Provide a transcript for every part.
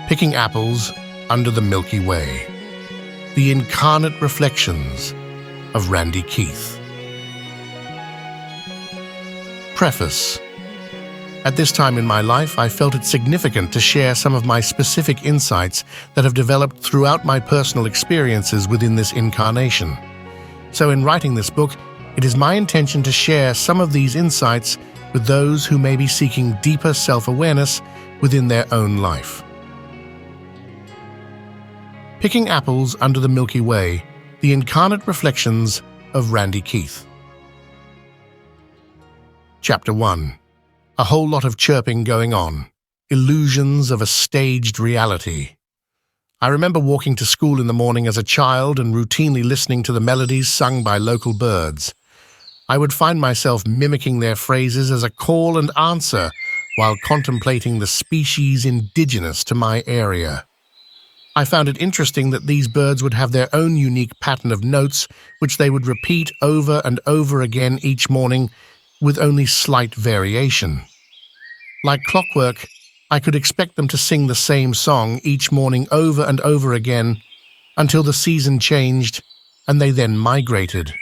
Picking apples under the Milky Way. The incarnate reflections of Randy Keith. Preface. At this time in my life, I felt it significant to share some of my specific insights that have developed throughout my personal experiences within this incarnation. So in writing this book, it is my intention to share some of these insights with those who may be seeking deeper self-awareness within their own life. Picking apples under the Milky Way, the incarnate reflections of Randy Keith. Chapter 1. A whole lot of chirping going on. Illusions of a staged reality. I remember walking to school in the morning as a child and routinely listening to the melodies sung by local birds. I would find myself mimicking their phrases as a call and answer while contemplating the species indigenous to my area. I found it interesting that these birds would have their own unique pattern of notes which they would repeat over and over again each morning with only slight variation. Like clockwork, I could expect them to sing the same song each morning over and over again until the season changed and they then migrated.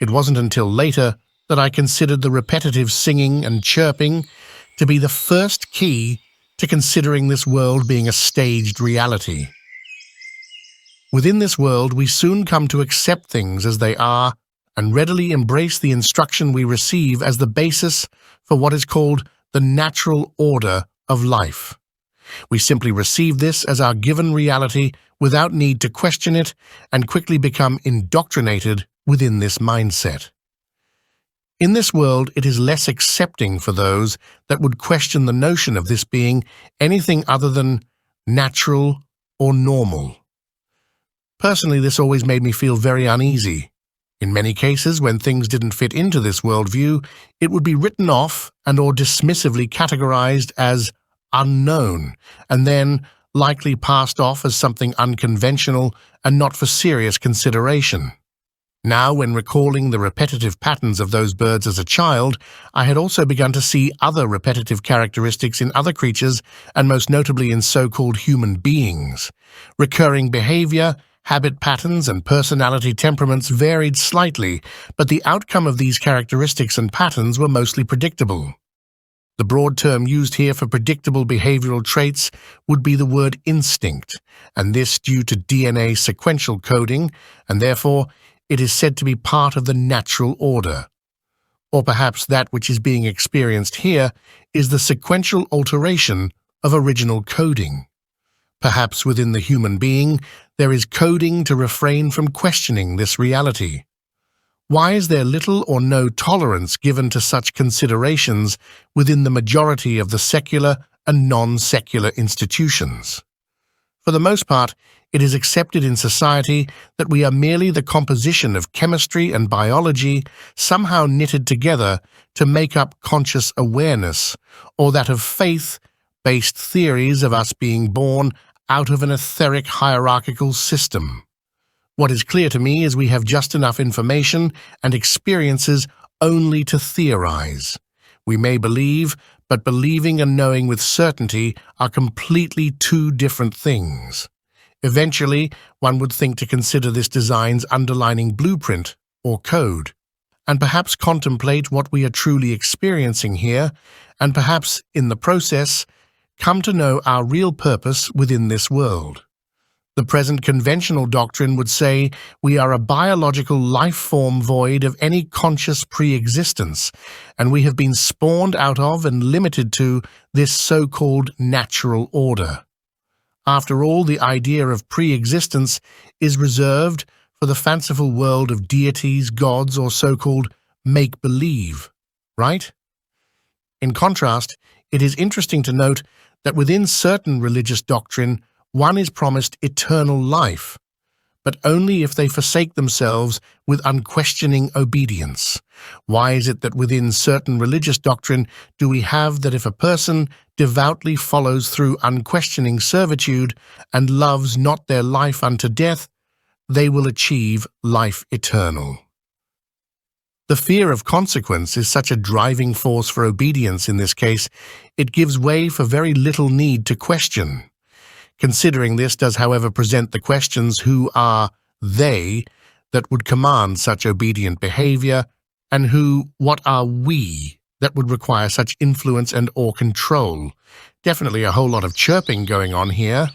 It wasn't until later that I considered the repetitive singing and chirping to be the first key to considering this world being a staged reality. Within this world, we soon come to accept things as they are and readily embrace the instruction we receive as the basis for what is called the natural order of life. We simply receive this as our given reality without need to question it and quickly become indoctrinated within this mindset. In this world, it is less accepting for those that would question the notion of this being anything other than natural or normal. Personally, this always made me feel very uneasy. In many cases, when things didn't fit into this worldview, it would be written off and or dismissively categorized as unknown, and then likely passed off as something unconventional and not for serious consideration. Now, when recalling the repetitive patterns of those birds as a child, I had also begun to see other repetitive characteristics in other creatures, and most notably in so-called human beings. Recurring behavior, habit patterns, and personality temperaments varied slightly, but the outcome of these characteristics and patterns were mostly predictable. The broad term used here for predictable behavioral traits would be the word instinct, and this due to DNA sequential coding, and therefore it is said to be part of the natural order. Or perhaps that which is being experienced here is the sequential alteration of original coding. Perhaps within the human being, there is coding to refrain from questioning this reality. Why is there little or no tolerance given to such considerations within the majority of the secular and non-secular institutions? For the most part, it is accepted in society that we are merely the composition of chemistry and biology somehow knitted together to make up conscious awareness, or that of faith-based theories of us being born out of an etheric hierarchical system. What is clear to me is we have just enough information and experiences only to theorize. We may believe, but believing and knowing with certainty are completely two different things. Eventually, one would think to consider this design's underlining blueprint or code, and perhaps contemplate what we are truly experiencing here, and perhaps, in the process, come to know our real purpose within this world. The present conventional doctrine would say we are a biological life form void of any conscious pre-existence, and we have been spawned out of and limited to this so-called natural order. After all, the idea of pre-existence is reserved for the fanciful world of deities, gods, or so-called make-believe, right? In contrast, it is interesting to note that within certain religious doctrine, one is promised eternal life, but only if they forsake themselves with unquestioning obedience. Why is it that within certain religious doctrine do we have that if a person devoutly follows through unquestioning servitude and loves not their life unto death, they will achieve life eternal? The fear of consequence is such a driving force for obedience in this case, it gives way for very little need to question. Considering this does, however, present the questions: who are they that would command such obedient behavior, and what are we that would require such influence and or control? Definitely a whole lot of chirping going on here.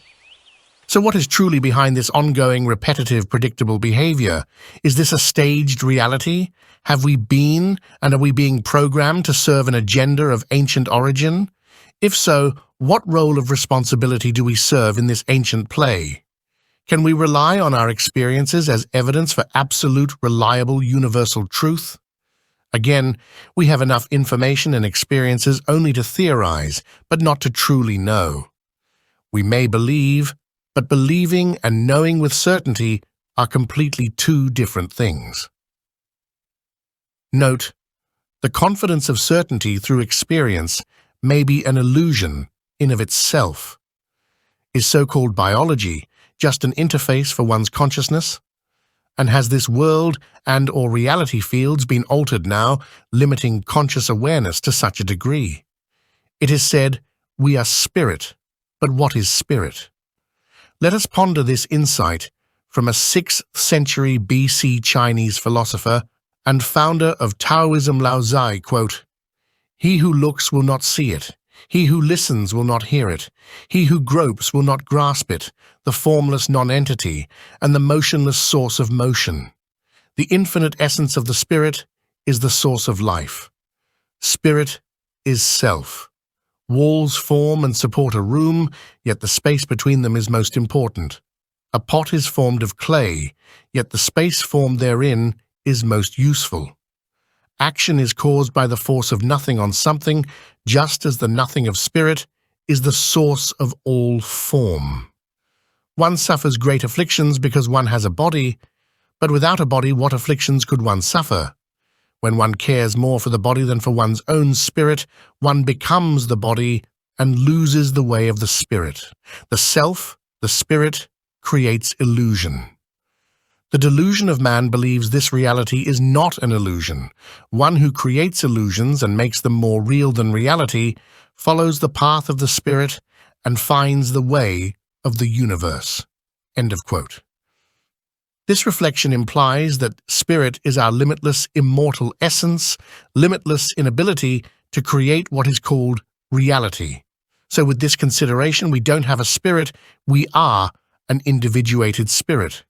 So what is truly behind this ongoing, repetitive, predictable behavior? Is this a staged reality? Have we been, and are we being programmed to serve an agenda of ancient origin? If so, what role of responsibility do we serve in this ancient play? Can we rely on our experiences as evidence for absolute, reliable, universal truth? Again, we have enough information and experiences only to theorize, but not to truly know. We may believe, but believing and knowing with certainty are completely two different things. Note, the confidence of certainty through experience may be an illusion in of itself. Is so-called biology just an interface for one's consciousness? And has this world and or reality fields been altered now, limiting conscious awareness to such a degree? It is said, we are spirit, but what is spirit? Let us ponder this insight from a 6th century BC Chinese philosopher and founder of Taoism, Lao Tzu, quote, "He who looks will not see it. He who listens will not hear it. He who gropes will not grasp it, the formless non-entity and the motionless source of motion. The infinite essence of the spirit is the source of life. Spirit is self. Walls form and support a room, yet the space between them is most important. A pot is formed of clay, yet the space formed therein is most useful. Action is caused by the force of nothing on something, just as the nothing of spirit is the source of all form. One suffers great afflictions because one has a body, but without a body what afflictions could one suffer? When one cares more for the body than for one's own spirit, one becomes the body and loses the way of the spirit. The self, the spirit, creates illusion. The delusion of man believes this reality is not an illusion. One who creates illusions and makes them more real than reality follows the path of the spirit and finds the way of the universe." End of quote. This reflection implies that spirit is our limitless, immortal essence, limitless in ability to create what is called reality. So with this consideration, we don't have a spirit, we are an individuated spirit.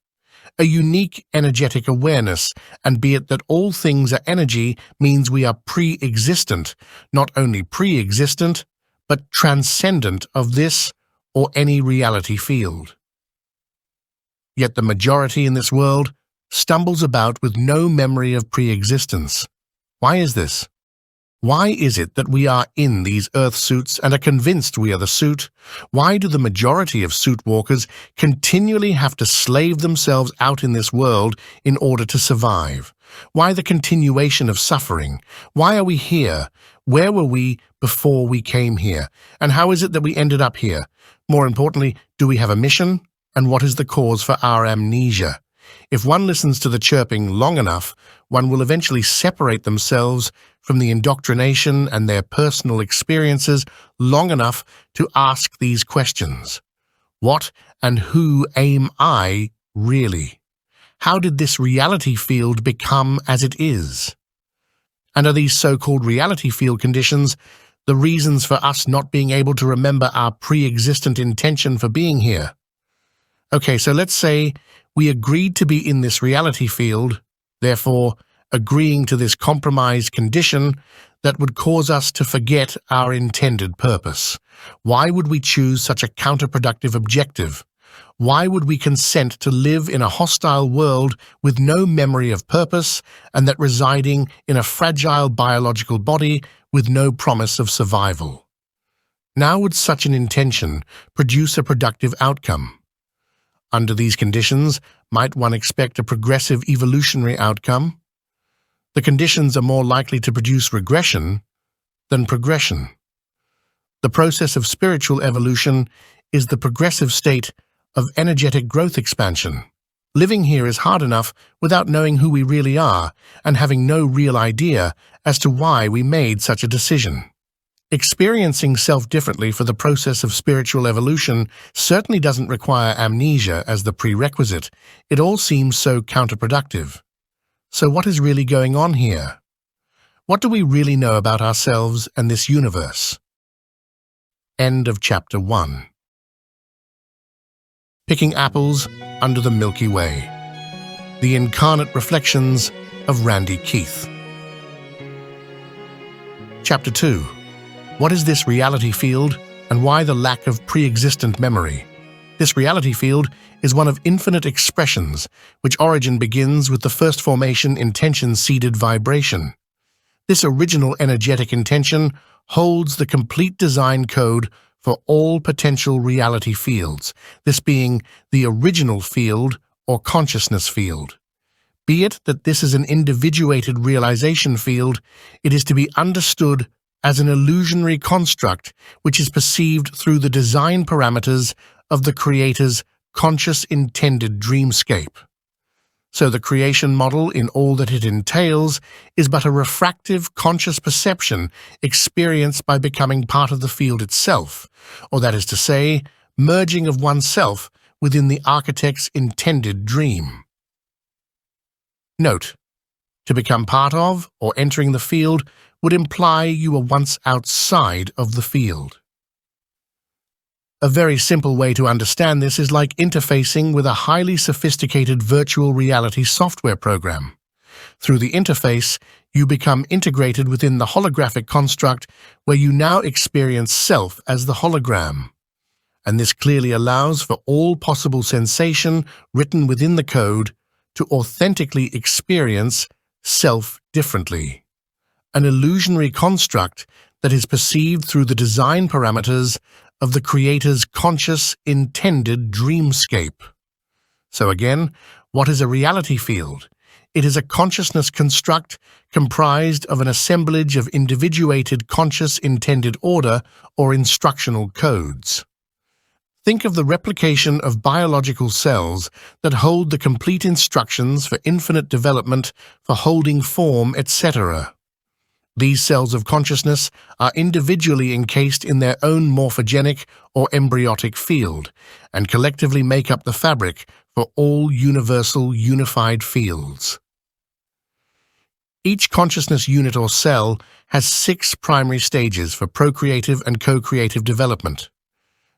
A unique energetic awareness, and be it that all things are energy, means we are pre-existent, not only pre-existent, but transcendent of this or any reality field. Yet the majority in this world stumbles about with no memory of pre-existence. Why is this? Why is it that we are in these earth suits and are convinced we are the suit? Why do the majority of suit walkers continually have to slave themselves out in this world in order to survive? Why the continuation of suffering? Why are we here? Where were we before we came here? And how is it that we ended up here? More importantly, do we have a mission? And what is the cause for our amnesia? If one listens to the chirping long enough, one will eventually separate themselves from the indoctrination and their personal experiences long enough to ask these questions. What and who am I really? How did this reality field become as it is? And are these so-called reality field conditions the reasons for us not being able to remember our pre-existent intention for being here? Okay, so let's say we agreed to be in this reality field, therefore agreeing to this compromised condition that would cause us to forget our intended purpose. Why would we choose such a counterproductive objective? Why would we consent to live in a hostile world with no memory of purpose and that residing in a fragile biological body with no promise of survival? Now would such an intention produce a productive outcome? Under these conditions, might one expect a progressive evolutionary outcome? The conditions are more likely to produce regression than progression. The process of spiritual evolution is the progressive state of energetic growth expansion. Living here is hard enough without knowing who we really are and having no real idea as to why we made such a decision. Experiencing self differently for the process of spiritual evolution certainly doesn't require amnesia as the prerequisite. It all seems so counterproductive. So what is really going on here? What do we really know about ourselves and this universe? End of Chapter 1. Picking Apples Under the Milky Way. The Incarnate Reflections of Randy Keith. Chapter 2. What is this reality field, and why the lack of pre-existent memory? This reality field is one of infinite expressions, which origin begins with the first formation intention-seeded vibration. This original energetic intention holds the complete design code for all potential reality fields, this being the original field or consciousness field. Be it that this is an individuated realization field, it is to be understood as an illusionary construct which is perceived through the design parameters of the Creator's conscious intended dreamscape. So the creation model in all that it entails is but a refractive conscious perception experienced by becoming part of the field itself, or that is to say, merging of oneself within the architect's intended dream. Note: to become part of or entering the field would imply you were once outside of the field. A very simple way to understand this is like interfacing with a highly sophisticated virtual reality software program. Through the interface, you become integrated within the holographic construct where you now experience self as the hologram. And this clearly allows for all possible sensation written within the code to authentically experience self differently. An illusionary construct that is perceived through the design parameters of the Creator's conscious intended dreamscape. So again, what is a reality field? It is a consciousness construct comprised of an assemblage of individuated conscious intended order or instructional codes. Think of the replication of biological cells that hold the complete instructions for infinite development, for holding form, etc. These cells of consciousness are individually encased in their own morphogenic or embryotic field, and collectively make up the fabric for all universal unified fields. Each consciousness unit or cell has 6 primary stages for procreative and co-creative development,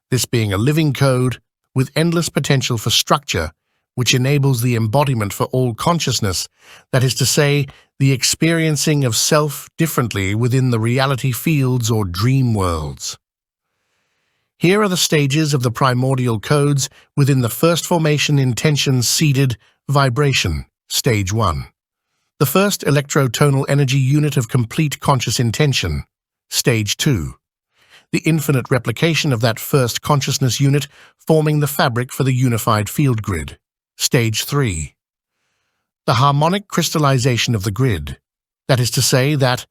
this being a living code with endless potential for structure, which enables the embodiment for all consciousness, that is to say, the experiencing of self differently within the reality fields or dream worlds. Here are the stages of the primordial codes within the first formation intention-seeded vibration, stage 1. The first electrotonal energy unit of complete conscious intention, stage 2. The infinite replication of that first consciousness unit forming the fabric for the unified field grid, stage 3. The harmonic crystallization of the grid, that is to say, that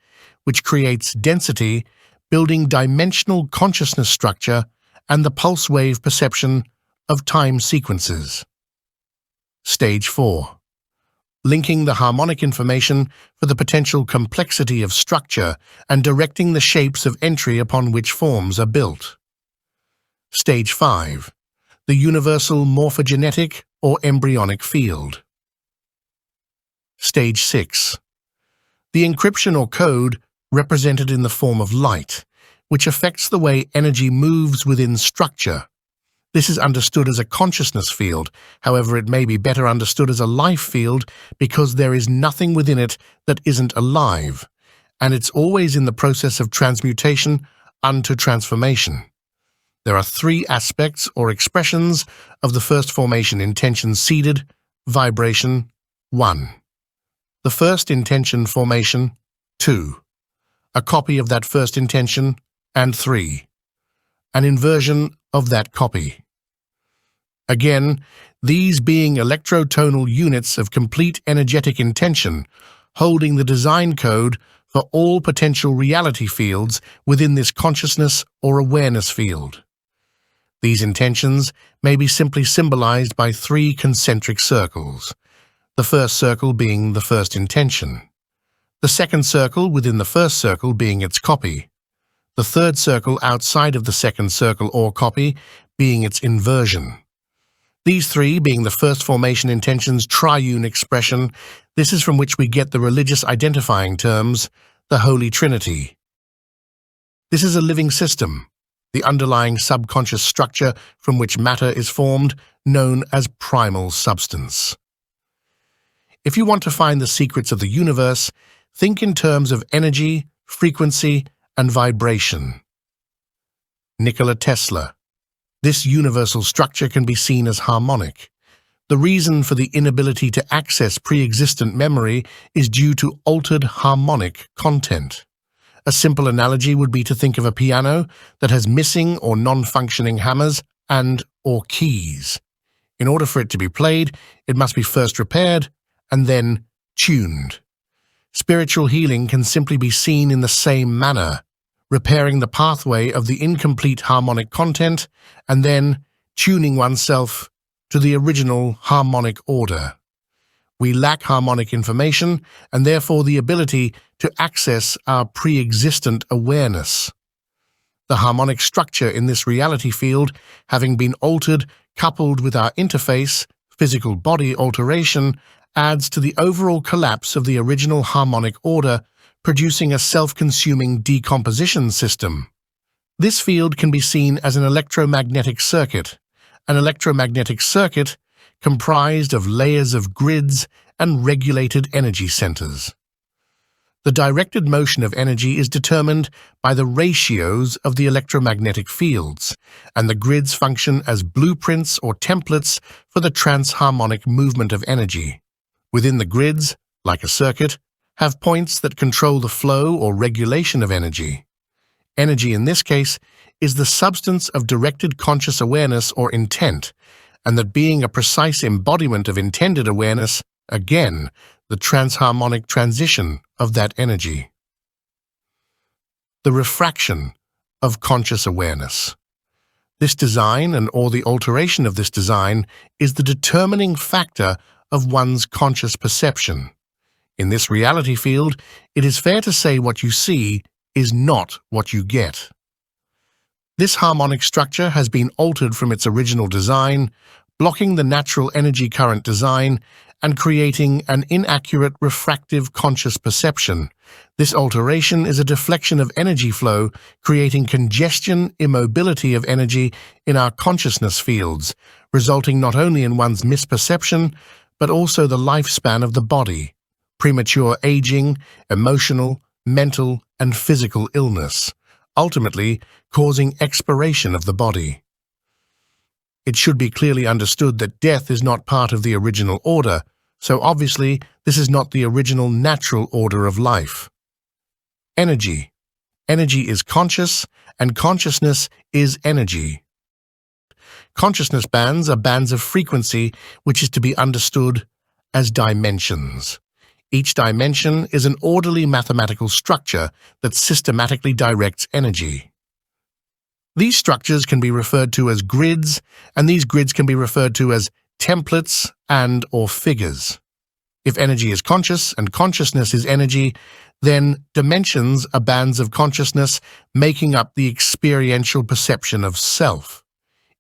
which creates density, building dimensional consciousness structure and the pulse wave perception of time sequences. Stage 4. Linking the harmonic information for the potential complexity of structure and directing the shapes of entry upon which forms are built. Stage 5. The universal morphogenetic or embryonic field. Stage 6. The encryption or code represented in the form of light, which affects the way energy moves within structure. This is understood as a consciousness field, however it may be better understood as a life field because there is nothing within it that isn't alive, and it's always in the process of transmutation unto transformation. There are 3 aspects or expressions of the first formation intention-seeded vibration. 1. The first intention formation. 2. A copy of that first intention. And 3. An inversion of that copy. Again, these being electrotonal units of complete energetic intention, holding the design code for all potential reality fields within this consciousness or awareness field. These intentions may be simply symbolized by 3 concentric circles, the first circle being the first intention, the second circle within the first circle being its copy, the third circle outside of the second circle or copy being its inversion. These three being the first formation intention's triune expression, this is from which we get the religious identifying terms, the Holy Trinity. This is a living system, the underlying subconscious structure from which matter is formed, known as primal substance. If you want to find the secrets of the universe, think in terms of energy, frequency, and vibration. Nikola Tesla. This universal structure can be seen as harmonic. The reason for the inability to access pre-existent memory is due to altered harmonic content. A simple analogy would be to think of a piano that has missing or non-functioning hammers and/or keys. In order for it to be played, it must be first repaired and then tuned. Spiritual healing can simply be seen in the same manner, repairing the pathway of the incomplete harmonic content and then tuning oneself to the original harmonic order. We lack harmonic information and therefore the ability to access our pre-existent awareness. The harmonic structure in this reality field, having been altered, coupled with our interface, physical body alteration, adds to the overall collapse of the original harmonic order, producing a self-consuming decomposition system. This field can be seen as an electromagnetic circuit. An electromagnetic circuit comprised of layers of grids and regulated energy centers. The directed motion of energy is determined by the ratios of the electromagnetic fields, and the grids function as blueprints or templates for the transharmonic movement of energy. Within the grids, like a circuit, have points that control the flow or regulation of energy. Energy in this case is the substance of directed conscious awareness or intent, and that being a precise embodiment of intended awareness, again, the transharmonic transition of that energy. The refraction of conscious awareness. This design and/or the alteration of this design is the determining factor of one's conscious perception. In this reality field, it is fair to say what you see is not what you get. This harmonic structure has been altered from its original design, blocking the natural energy current design and creating an inaccurate refractive conscious perception. This alteration is a deflection of energy flow, creating congestion, immobility of energy in our consciousness fields, resulting not only in one's misperception, but also the lifespan of the body, premature aging, emotional, mental, and physical illness, ultimately causing expiration of the body. It should be clearly understood that death is not part of the original order, so obviously this is not the original natural order of life. Energy. Energy is conscious, and consciousness is energy. Consciousness bands are bands of frequency which is to be understood as dimensions. Each dimension is an orderly mathematical structure that systematically directs energy. These structures can be referred to as grids, and these grids can be referred to as templates and/or figures. If energy is conscious and consciousness is energy, then dimensions are bands of consciousness making up the experiential perception of self.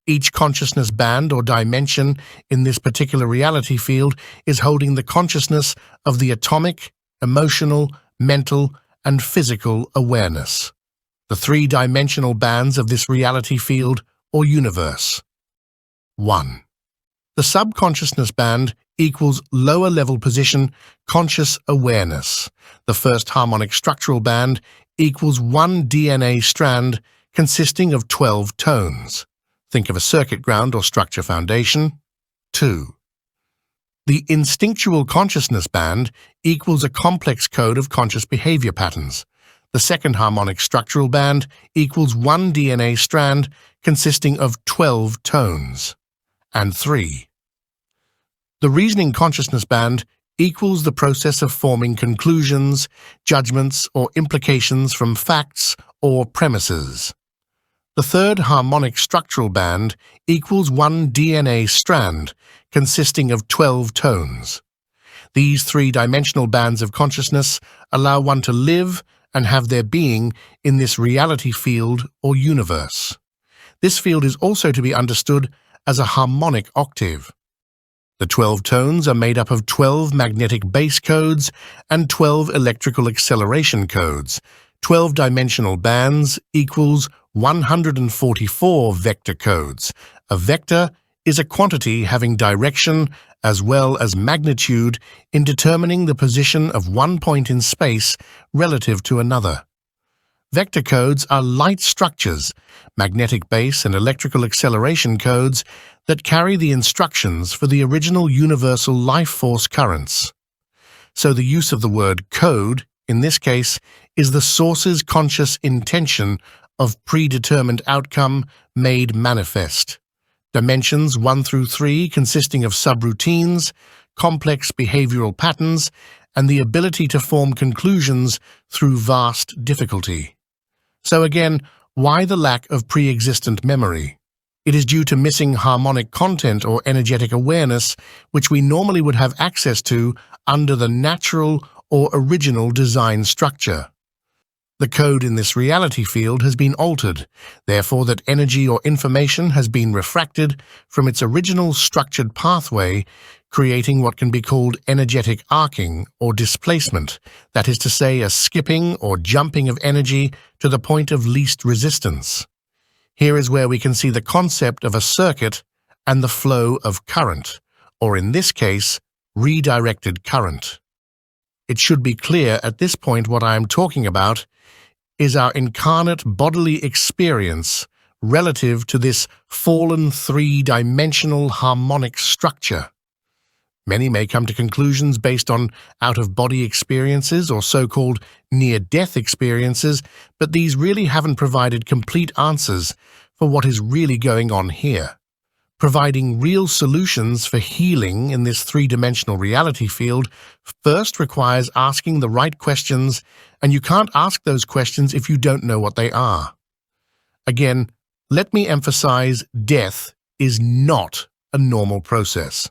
Each consciousness band or dimension in this particular reality field is holding the consciousness of the atomic, emotional, mental, and physical awareness. The three-dimensional bands of this reality field or universe. 1. The subconsciousness band equals lower level position conscious awareness. The first harmonic structural band equals one DNA strand consisting of 12 tones. Think of a circuit ground or structure foundation. 2. The instinctual consciousness band equals a complex code of conscious behavior patterns. The second harmonic structural band equals one DNA strand consisting of 12 tones. And 3. The reasoning consciousness band equals the process of forming conclusions, judgments, or implications from facts or premises. The third harmonic structural band equals one DNA strand consisting of 12 tones. These three-dimensional bands of consciousness allow one to live and have their being in this reality field or universe. This field is also to be understood as a harmonic octave. The 12 tones are made up of 12 magnetic base codes and 12 electrical acceleration codes. 12-dimensional bands equals 144 vector codes. A vector is a quantity having direction as well as magnitude in determining the position of one point in space relative to another. Vector codes are light structures, magnetic base and electrical acceleration codes that carry the instructions for the original universal life force currents. So the use of the word code, in this case, is the source's conscious intention of predetermined outcome made manifest. Dimensions 1 through 3 consisting of subroutines, complex behavioral patterns, and the ability to form conclusions through vast difficulty. So again, why the lack of pre-existent memory? It is due to missing harmonic content or energetic awareness, which we normally would have access to under the natural or original design structure. The code in this reality field has been altered, therefore that energy or information has been refracted from its original structured pathway, creating what can be called energetic arcing or displacement, that is to say, a skipping or jumping of energy to the point of least resistance. Here is where we can see the concept of a circuit and the flow of current, or in this case, redirected current. It should be clear at this point what I am talking about is our incarnate bodily experience relative to this fallen three-dimensional harmonic structure. Many may come to conclusions based on out-of-body experiences or so-called near-death experiences, but these really haven't provided complete answers for what is really going on here. Providing real solutions for healing in this three-dimensional reality field first requires asking the right questions, and you can't ask those questions if you don't know what they are. Again, let me emphasize, death is not a normal process.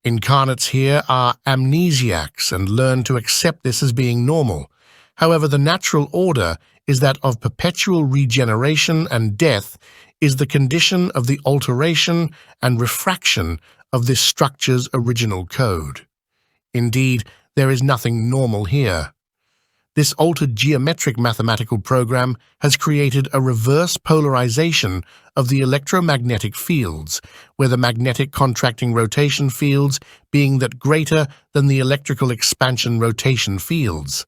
Incarnates here are amnesiacs and learn to accept this as being normal. However, the natural order is that of perpetual regeneration, and death is the condition of the alteration and refraction of this structure's original code. Indeed, there is nothing normal here. This altered geometric mathematical program has created a reverse polarization of the electromagnetic fields, where the magnetic contracting rotation fields being that greater than the electrical expansion rotation fields.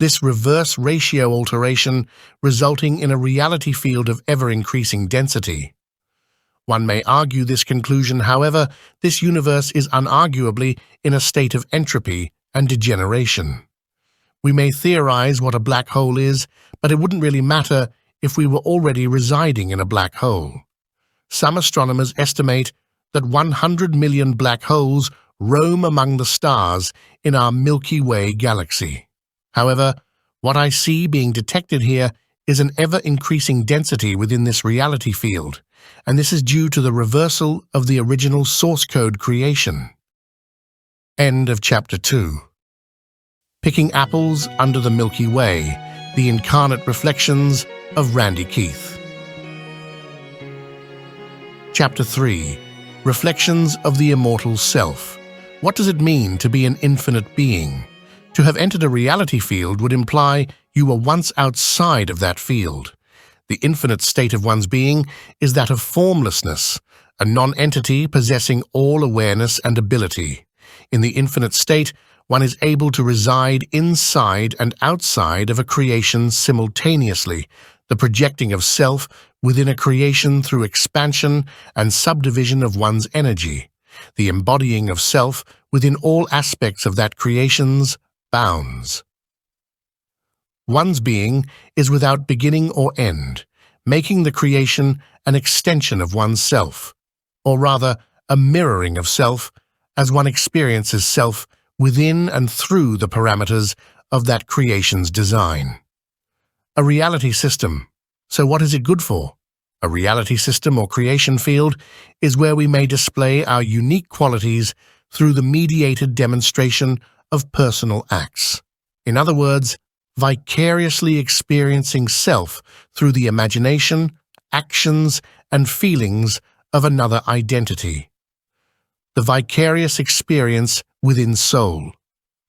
This reverse ratio alteration resulting in a reality field of ever-increasing density. One may argue this conclusion, however, this universe is unarguably in a state of entropy and degeneration. We may theorize what a black hole is, but it wouldn't really matter if we were already residing in a black hole. Some astronomers estimate that 100 million black holes roam among the stars in our Milky Way galaxy. However, what I see being detected here is an ever-increasing density within this reality field, and this is due to the reversal of the original source code creation. End of Chapter 2. Picking Apples Under the Milky Way, the Incarnate Reflections of Randy Keith. Chapter 3. Reflections of the Immortal Self. What does it mean to be an infinite being? To have entered a reality field would imply you were once outside of that field. The infinite state of one's being is that of formlessness, a non-entity possessing all awareness and ability. In the infinite state, one is able to reside inside and outside of a creation simultaneously, the projecting of self within a creation through expansion and subdivision of one's energy, the embodying of self within all aspects of that creation's bounds. One's being is without beginning or end, making the creation an extension of one's self, or rather a mirroring of self as one experiences self within and through the parameters of that creation's design. A reality system. So what is it good for? A reality system or creation field is where we may display our unique qualities through the mediated demonstration of personal acts. In other words, vicariously experiencing self through the imagination, actions, and feelings of another identity. The vicarious experience within soul.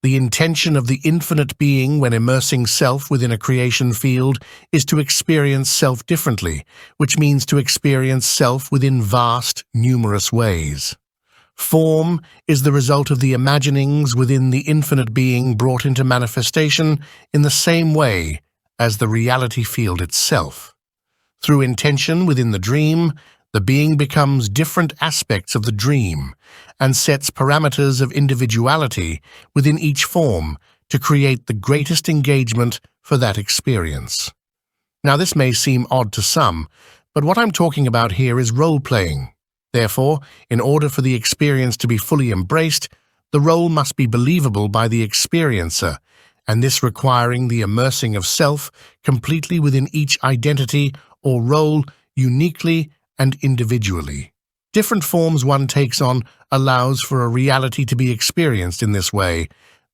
The intention of the infinite being when immersing self within a creation field is to experience self differently, which means to experience self within vast, numerous ways. Form is the result of the imaginings within the infinite being brought into manifestation in the same way as the reality field itself. Through intention within the dream, the being becomes different aspects of the dream and sets parameters of individuality within each form to create the greatest engagement for that experience. Now, this may seem odd to some, but what I'm talking about here is role-playing. Therefore, in order for the experience to be fully embraced, the role must be believable by the experiencer, and this requiring the immersing of self completely within each identity or role uniquely and individually. Different forms one takes on allows for a reality to be experienced in this way,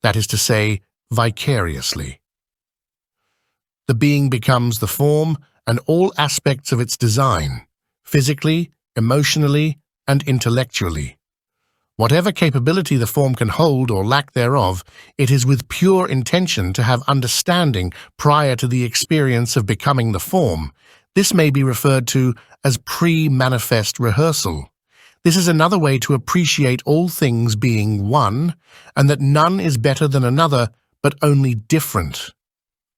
that is to say, vicariously. The being becomes the form and all aspects of its design, physically, emotionally, and intellectually. Whatever capability the form can hold or lack thereof, it is with pure intention to have understanding prior to the experience of becoming the form. This may be referred to as pre-manifest rehearsal. This is another way to appreciate all things being one, and that none is better than another, but only different.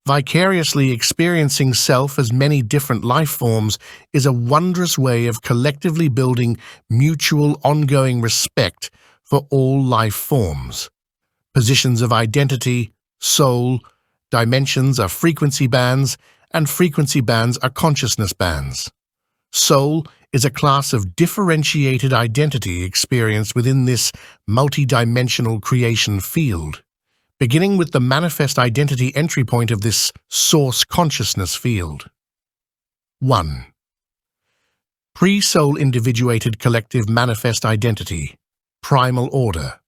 Vicariously experiencing self as many different life forms is a wondrous way of collectively building mutual ongoing respect for all life forms. Positions of identity, soul, dimensions are frequency bands, and frequency bands are consciousness bands. Soul is a class of differentiated identity experienced within this multidimensional creation field, beginning with the manifest identity entry point of this source consciousness field. 1. Pre-soul individuated collective manifest identity, primal order.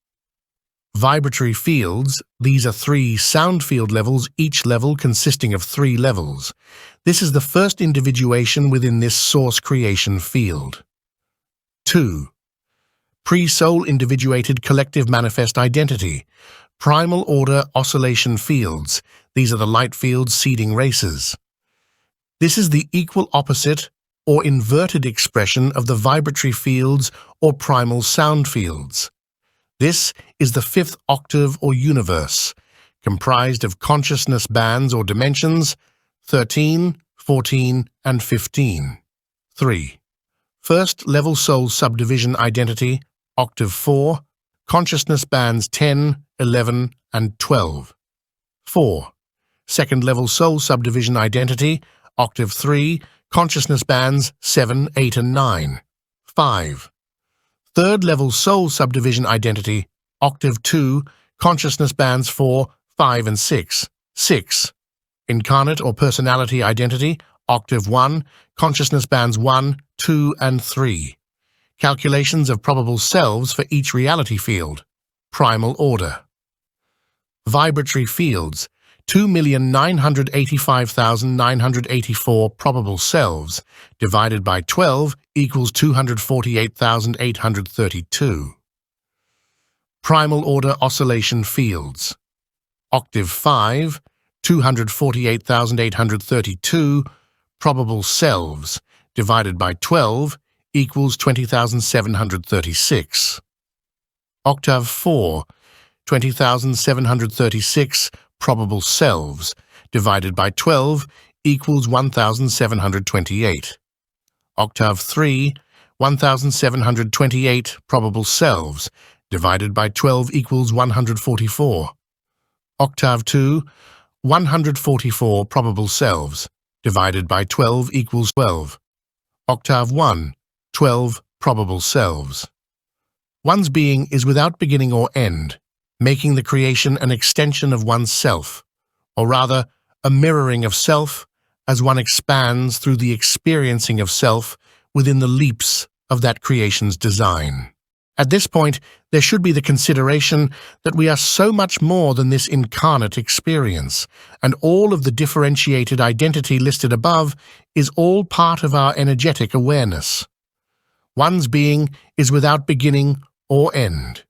Vibratory fields, these are 3 sound field levels, each level consisting of 3 levels. This is the first individuation within this source creation field. 2. Pre-soul individuated collective manifest identity, primal order oscillation fields. These are the light fields seeding races. This is the equal opposite or inverted expression of the vibratory fields or primal sound fields. This is the 5th octave or universe, comprised of consciousness bands or dimensions 13, 14, and 15. 3. First level soul subdivision identity, octave 4, consciousness bands 10, 11, and 12. 4. Second level soul subdivision identity, octave 3, consciousness bands 7, 8, and 9. 5. Third level soul subdivision identity, octave 2, consciousness bands 4, 5, and 6. 6. Incarnate or personality identity, octave 1, consciousness bands 1, 2, and 3. Calculations of probable selves for each reality field, primal order. Vibratory fields, 2,985,984 probable selves, divided by 12 equals 248,832. Primal order oscillation fields. Octave 5, 248,832 probable selves, divided by 12 equals 20,736. Octave 4, 20,736 probable selves, divided by 12 equals 1,728. Octave 3, 1,728 probable selves, divided by 12 equals 144. Octave 2, 144 probable selves, divided by 12 equals 12. Octave 1, 12 probable selves. One's being is without beginning or end, making the creation an extension of one's self, or rather, a mirroring of self as one expands through the experiencing of self within the leaps of that creation's design. At this point, there should be the consideration that we are so much more than this incarnate experience, and all of the differentiated identity listed above is all part of our energetic awareness. One's being is without beginning or end.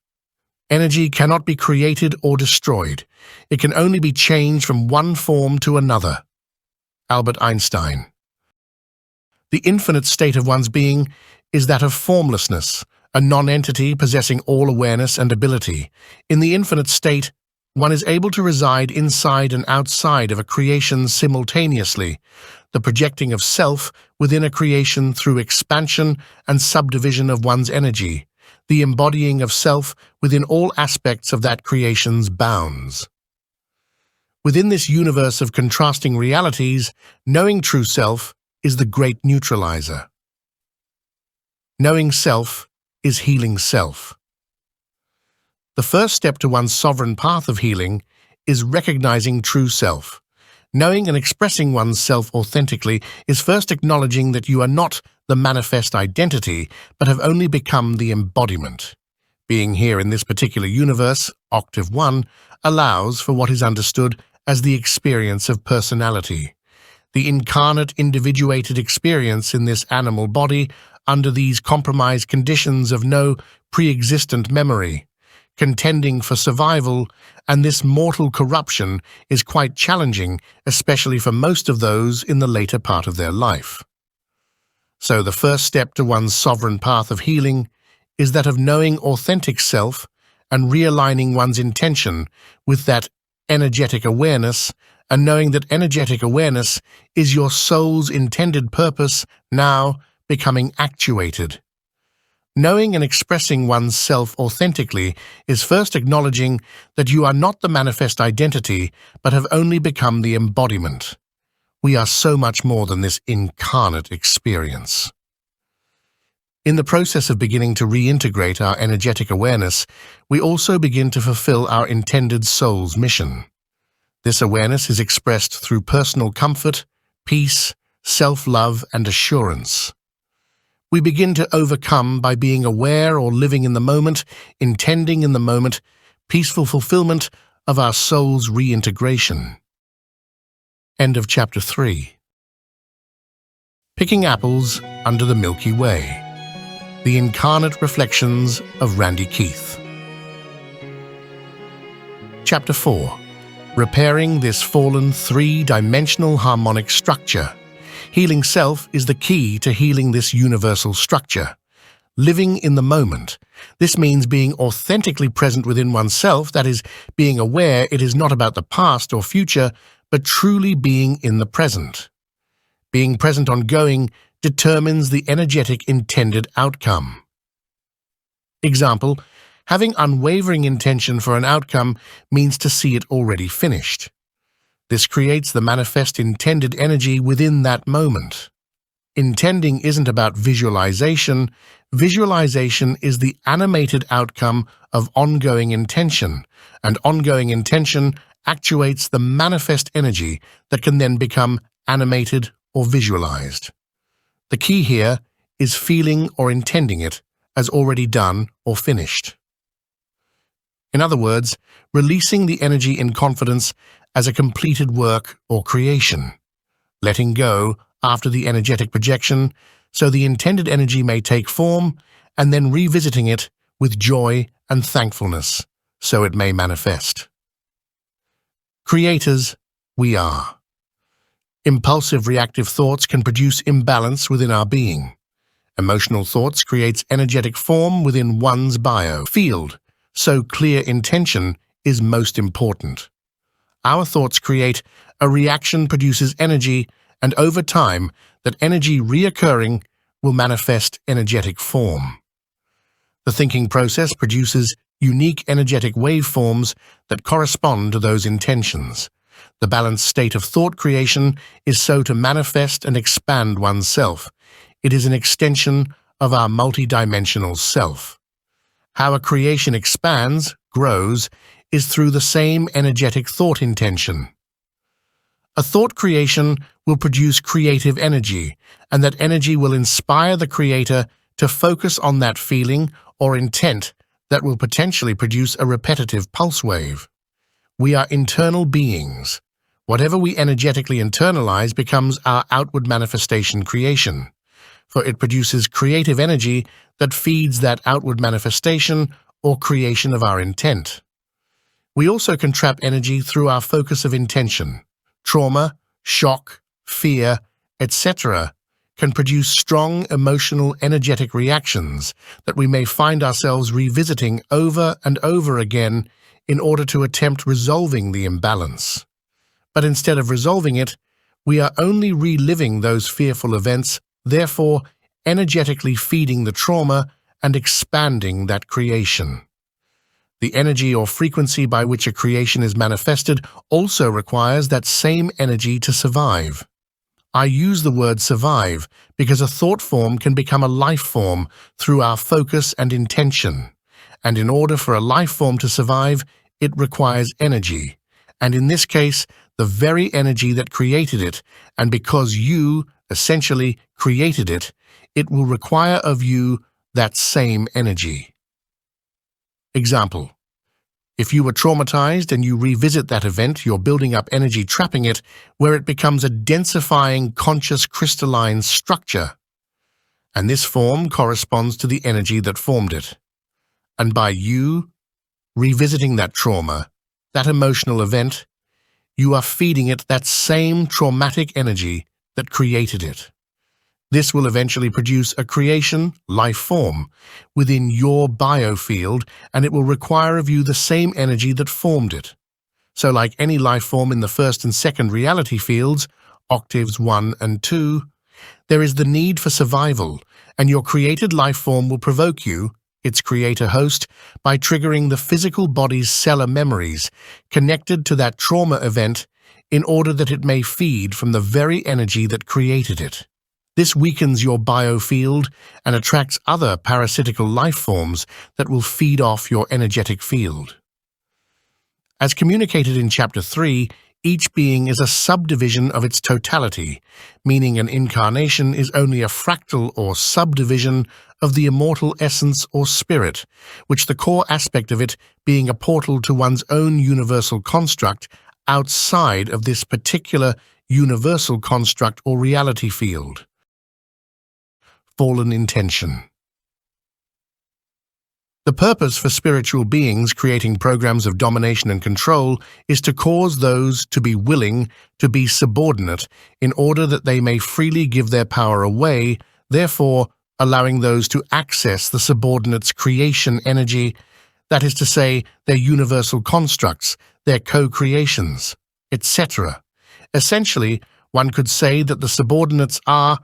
Energy cannot be created or destroyed. It can only be changed from one form to another. Albert Einstein. The infinite state of one's being is that of formlessness, a non-entity possessing all awareness and ability. In the infinite state, one is able to reside inside and outside of a creation simultaneously, the projecting of self within a creation through expansion and subdivision of one's energy, the embodying of self within all aspects of that creation's bounds. Within this universe of contrasting realities, knowing true self is the great neutralizer. Knowing self is healing self. The first step to one's sovereign path of healing is recognizing true self. Knowing and expressing one's self authentically is first acknowledging that you are not the manifest identity, but have only become the embodiment. Being here in this particular universe, Octave 1, allows for what is understood as the experience of personality. The incarnate individuated experience in this animal body under these compromised conditions of no pre-existent memory, contending for survival, and this mortal corruption is quite challenging, especially for most of those in the later part of their life. So the first step to one's sovereign path of healing is that of knowing authentic self and realigning one's intention with that energetic awareness, and knowing that energetic awareness is your soul's intended purpose now becoming actuated. Knowing and expressing one's self authentically is first acknowledging that you are not the manifest identity, but have only become the embodiment. We are so much more than this incarnate experience. In the process of beginning to reintegrate our energetic awareness, we also begin to fulfill our intended soul's mission. This awareness is expressed through personal comfort, peace, self-love, and assurance. We begin to overcome by being aware or living in the moment, intending in the moment, peaceful fulfillment of our soul's reintegration. End of Chapter 3. Picking Apples Under the Milky Way. The Incarnate Reflections of Randy Keith. Chapter 4. Repairing this fallen three-dimensional harmonic structure. Healing self is the key to healing this universal structure. Living in the moment. This means being authentically present within oneself, that is, being aware it is not about the past or future, but truly being in the present. Being present ongoing determines the energetic intended outcome. Example, having unwavering intention for an outcome means to see it already finished. This creates the manifest intended energy within that moment. Intending isn't about visualization. Visualization is the animated outcome of ongoing intention, and ongoing intention actuates the manifest energy that can then become animated or visualized. The key here is feeling or intending it as already done or finished. In other words, releasing the energy in confidence as a completed work or creation, letting go after the energetic projection so the intended energy may take form, and then revisiting it with joy and thankfulness so it may manifest. Creators, we are. Impulsive reactive thoughts can produce imbalance within our being. Emotional thoughts creates energetic form within one's field, so clear intention is most important. Our thoughts create, a reaction produces energy, and over time, that energy reoccurring will manifest energetic form. The thinking process produces unique energetic waveforms that correspond to those intentions. The balanced state of thought creation is so to manifest and expand oneself. It is an extension of our multidimensional self. How a creation expands, grows, is through the same energetic thought intention. A thought creation will produce creative energy, and that energy will inspire the creator to focus on that feeling or intent that will potentially produce a repetitive pulse wave. We are internal beings. Whatever we energetically internalize becomes our outward manifestation creation, for it produces creative energy that feeds that outward manifestation or creation of our intent. We also can trap energy through our focus of intention. Trauma, shock, fear, etc. can produce strong emotional, energetic reactions that we may find ourselves revisiting over and over again in order to attempt resolving the imbalance. But instead of resolving it, we are only reliving those fearful events, therefore energetically feeding the trauma and expanding that creation. The energy or frequency by which a creation is manifested also requires that same energy to survive. I use the word survive because a thought form can become a life form through our focus and intention. And in order for a life form to survive, it requires energy. And in this case, the very energy that created it, and because you, essentially, created it, it will require of you that same energy. Example: if you were traumatized and you revisit that event, you're building up energy trapping it, where it becomes a densifying, conscious, crystalline structure. And this form corresponds to the energy that formed it. And by you revisiting that trauma, that emotional event, you are feeding it that same traumatic energy that created it. This will eventually produce a creation, life form, within your biofield, and it will require of you the same energy that formed it. So like any life form in the first and second reality fields, octaves 1 and 2, there is the need for survival, and your created life form will provoke you, its creator host, by triggering the physical body's cellular memories connected to that trauma event in order that it may feed from the very energy that created it. This weakens your biofield and attracts other parasitical life forms that will feed off your energetic field. As communicated in Chapter 3, each being is a subdivision of its totality, meaning an incarnation is only a fractal or subdivision of the immortal essence or spirit, which the core aspect of it being a portal to one's own universal construct outside of this particular universal construct or reality field. Fallen intention. The purpose for spiritual beings creating programs of domination and control is to cause those to be willing to be subordinate in order that they may freely give their power away, therefore allowing those to access the subordinates' creation energy, that is to say, their universal constructs, their co-creations, etc. Essentially, one could say that the subordinates are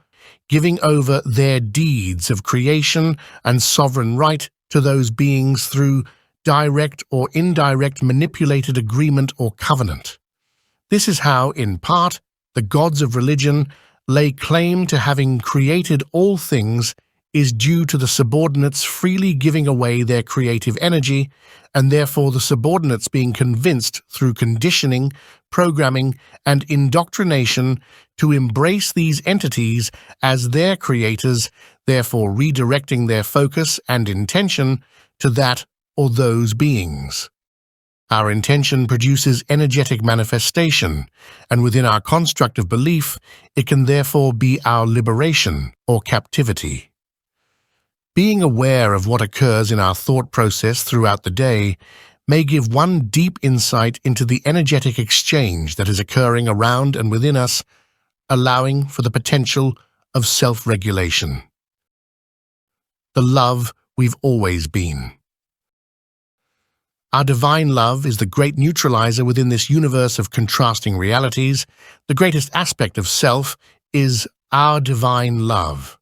giving over their deeds of creation and sovereign right to those beings through direct or indirect manipulated agreement or covenant. This is how, in part, the gods of religion lay claim to having created all things is due to the subordinates freely giving away their creative energy, and therefore the subordinates being convinced through conditioning, programming, and indoctrination to embrace these entities as their creators, therefore redirecting their focus and intention to that or those beings. Our intention produces energetic manifestation, and within our construct of belief, it can therefore be our liberation or captivity. Being aware of what occurs in our thought process throughout the day may give one deep insight into the energetic exchange that is occurring around and within us, allowing for the potential of self-regulation. The love we've always been. Our divine love is the great neutralizer within this universe of contrasting realities. The greatest aspect of self is our divine love.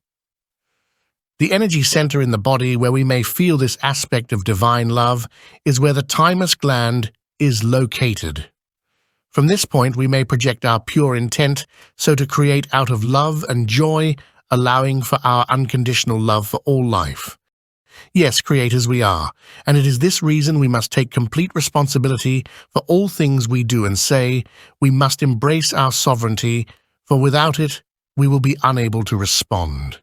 The energy center in the body where we may feel this aspect of divine love is where the thymus gland is located. From this point, we may project our pure intent, so to create out of love and joy, allowing for our unconditional love for all life. Yes, creators we are, and it is this reason we must take complete responsibility for all things we do and say. We must embrace our sovereignty, for without it, we will be unable to respond.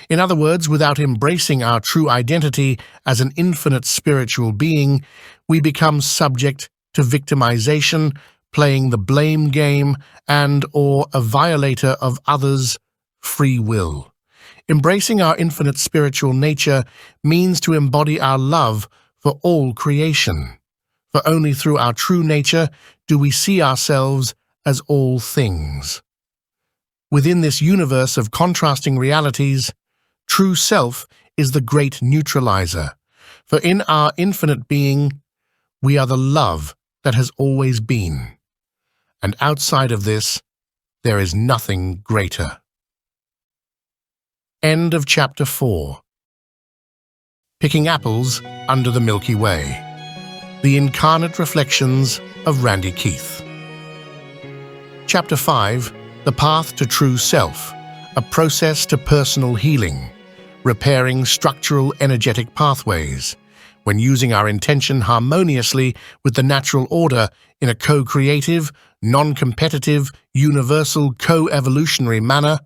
In other words, without embracing our true identity as an infinite spiritual being, we become subject to victimization, playing the blame game, and/or a violator of others' free will. Embracing our infinite spiritual nature means to embody our love for all creation. For only through our true nature do we see ourselves as all things. Within this universe of contrasting realities, true self is the great neutralizer. For in our infinite being, we are the love that has always been. And outside of this, there is nothing greater. End of Chapter 4. Picking Apples Under the Milky Way. The Incarnate Reflections of Randy Keith. Chapter 5. The Path to True Self, a process to personal healing, repairing structural energetic pathways, when using our intention harmoniously with the natural order in a co-creative, non-competitive, universal, co-evolutionary manner.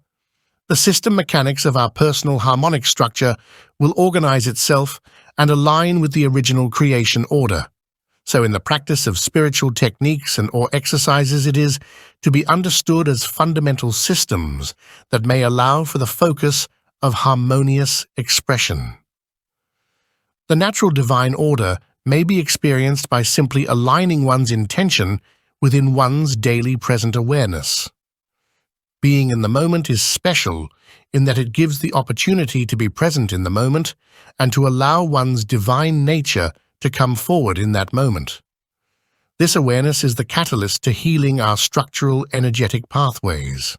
The system mechanics of our personal harmonic structure will organize itself and align with the original creation order. So in the practice of spiritual techniques and/or exercises, it is to be understood as fundamental systems that may allow for the focus of harmonious expression. The natural divine order may be experienced by simply aligning one's intention within one's daily present awareness. Being in the moment is special in that it gives the opportunity to be present in the moment and to allow one's divine nature to come forward in that moment. This awareness is the catalyst to healing our structural energetic pathways.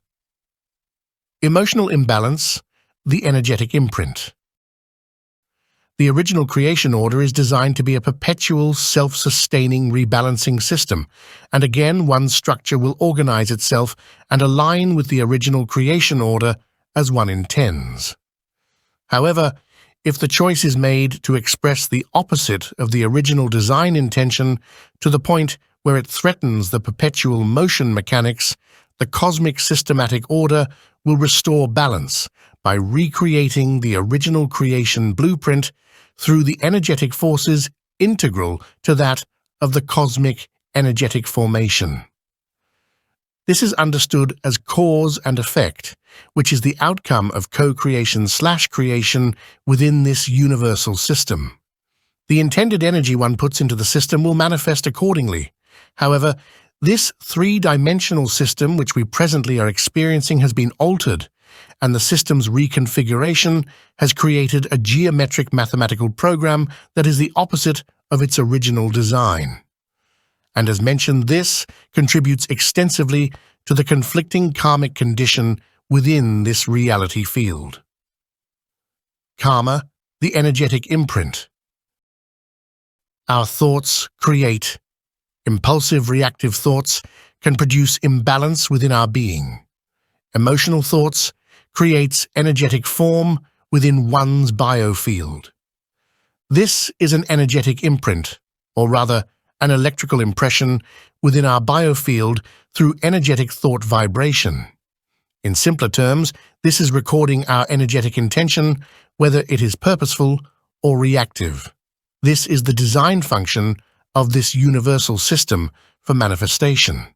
Emotional imbalance, the energetic imprint. The original creation order is designed to be a perpetual, self-sustaining, rebalancing system, and again one's structure will organize itself and align with the original creation order as one intends. However, if the choice is made to express the opposite of the original design intention to the point where it threatens the perpetual motion mechanics, the cosmic systematic order will restore balance by recreating the original creation blueprint through the energetic forces integral to that of the cosmic energetic formation. This is understood as cause and effect, which is the outcome of co-creation/creation within this universal system. The intended energy one puts into the system will manifest accordingly. However, this three-dimensional system which we presently are experiencing has been altered, and the system's reconfiguration has created a geometric mathematical program that is the opposite of its original design. And as mentioned, this contributes extensively to the conflicting karmic condition within this reality field. Karma, the energetic imprint. Our thoughts create. Impulsive, reactive thoughts can produce imbalance within our being. Emotional thoughts creates energetic form within one's biofield. This is an energetic imprint, or rather, an electrical impression within our biofield through energetic thought vibration. In simpler terms, this is recording our energetic intention, whether it is purposeful or reactive. This is the design function of this universal system for manifestation.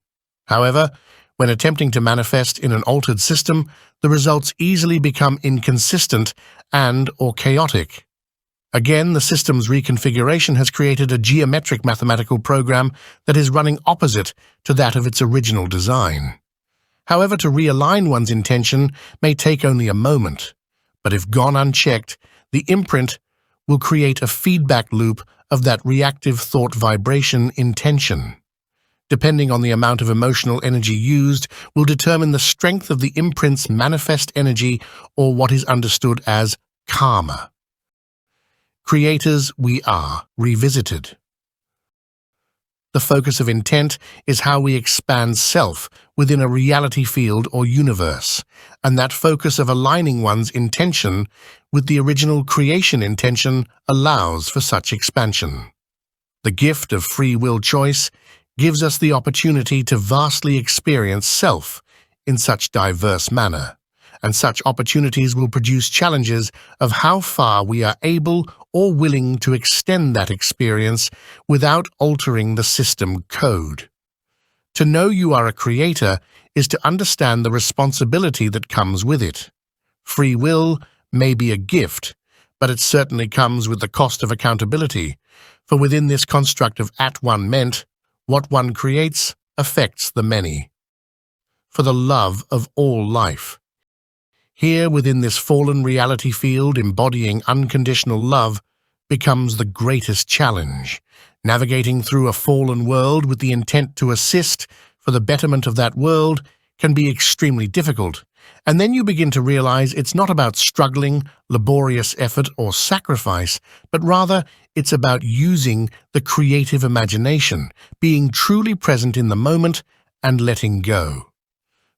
However, when attempting to manifest in an altered system, the results easily become inconsistent and/or chaotic. Again, the system's reconfiguration has created a geometric mathematical program that is running opposite to that of its original design. However, to realign one's intention may take only a moment, but if gone unchecked, the imprint will create a feedback loop of that reactive thought vibration intention. Depending on the amount of emotional energy used, will determine the strength of the imprint's manifest energy, or what is understood as karma. Creators we are, revisited. The focus of intent is how we expand self within a reality field or universe, and that focus of aligning one's intention with the original creation intention allows for such expansion. The gift of free will choice gives us the opportunity to vastly experience self in such diverse manner, and such opportunities will produce challenges of how far we are able or willing to extend that experience without altering the system code. To know you are a creator is to understand the responsibility that comes with it. Free will may be a gift, but it certainly comes with the cost of accountability, for within this construct of at one meant, what one creates affects the many. For the love of all life. Here within this fallen reality field embodying unconditional love becomes the greatest challenge. Navigating through a fallen world with the intent to assist for the betterment of that world can be extremely difficult, and then you begin to realize it's not about struggling, laborious effort, or sacrifice, but rather it's about using the creative imagination, being truly present in the moment and letting go.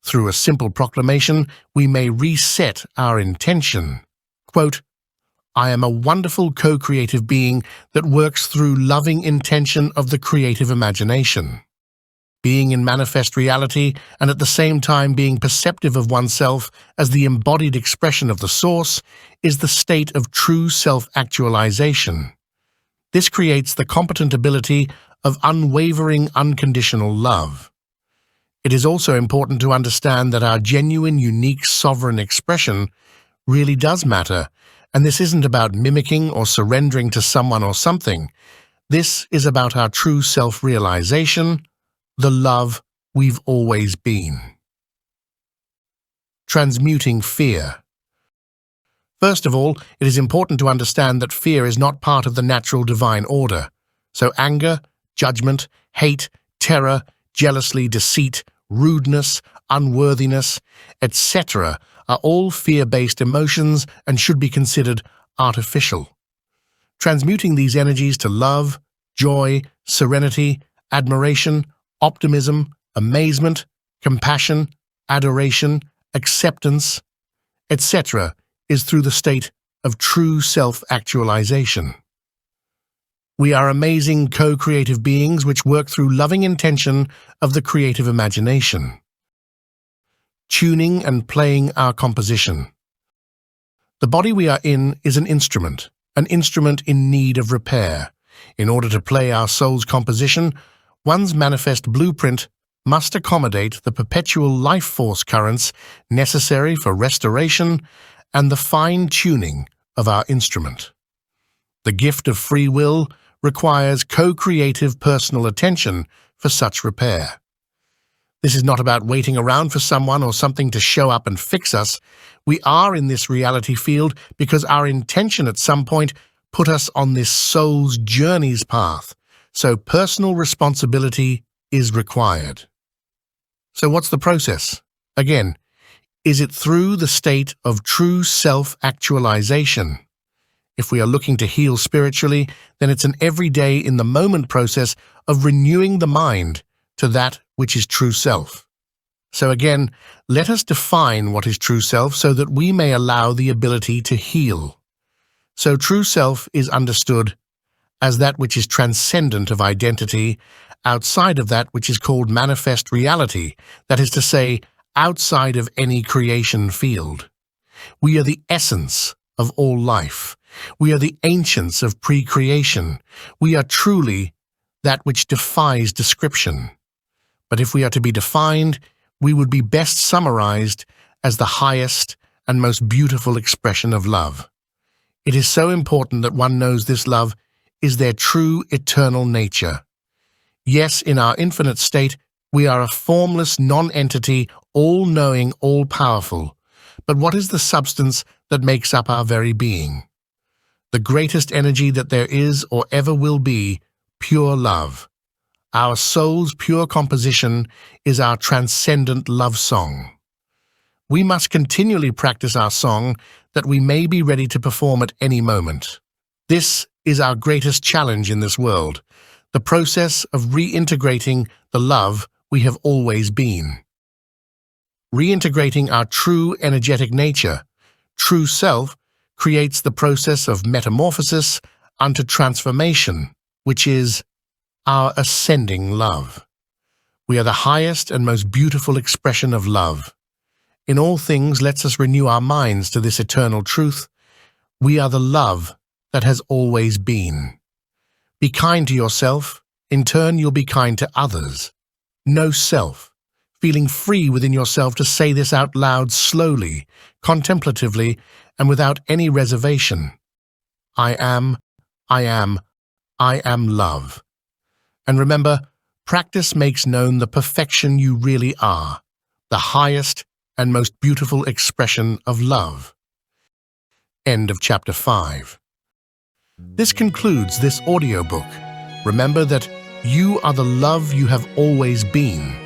Through a simple proclamation, we may reset our intention. Quote, I am a wonderful co-creative being that works through loving intention of the creative imagination. Being in manifest reality and at the same time being perceptive of oneself as the embodied expression of the source is the state of true self-actualization. This creates the competent ability of unwavering, unconditional love. It is also important to understand that our genuine, unique, sovereign expression really does matter, and this isn't about mimicking or surrendering to someone or something. This is about our true self-realization, the love we've always been. Transmuting fear. First of all, it is important to understand that fear is not part of the natural divine order. So anger, judgment, hate, terror, jealousy, deceit, rudeness, unworthiness, etc. are all fear-based emotions and should be considered artificial. Transmuting these energies to love, joy, serenity, admiration, optimism, amazement, compassion, adoration, acceptance, etc. is through the state of true self-actualization. We are amazing co-creative beings which work through loving intention of the creative imagination. Tuning and playing our composition. The body we are in is an instrument in need of repair. In order to play our soul's composition, one's manifest blueprint must accommodate the perpetual life force currents necessary for restoration and the fine-tuning of our instrument. The gift of free will requires co-creative personal attention for such repair. This is not about waiting around for someone or something to show up and fix us. We are in this reality field because our intention at some point put us on this soul's journey's path, so personal responsibility is required. So what's the process? Again, is it through the state of true self-actualization? If we are looking to heal spiritually, then it's an everyday in the moment process of renewing the mind to that which is true self. So again, let us define what is true self so that we may allow the ability to heal. So true self is understood as that which is transcendent of identity, outside of that which is called manifest reality, that is to say, outside of any creation field. We are the essence of all life. We are the ancients of pre-creation. We are truly that which defies description. But if we are to be defined, we would be best summarized as the highest and most beautiful expression of love. It is so important that one knows this love is their true eternal nature. Yes, in our infinite state, we are a formless non-entity, all-knowing, all-powerful. But what is the substance that makes up our very being? The greatest energy that there is or ever will be, pure love. Our soul's pure composition is our transcendent love song. We must continually practice our song that we may be ready to perform at any moment. This is our greatest challenge in this world, the process of reintegrating the love we have always been. Reintegrating our true energetic nature, true self, creates the process of metamorphosis unto transformation, which is our ascending love. We are the highest and most beautiful expression of love. In all things, lets us renew our minds to this eternal truth. We are the love that has always been. Be kind to yourself. In turn, you'll be kind to others. Know self, feeling free within yourself to say this out loud slowly, contemplatively, and without any reservation. I am, I am, I am love. And remember, practice makes known the perfection you really are, the highest and most beautiful expression of love. End of Chapter 5. This concludes this audiobook. Remember that you are the love you have always been.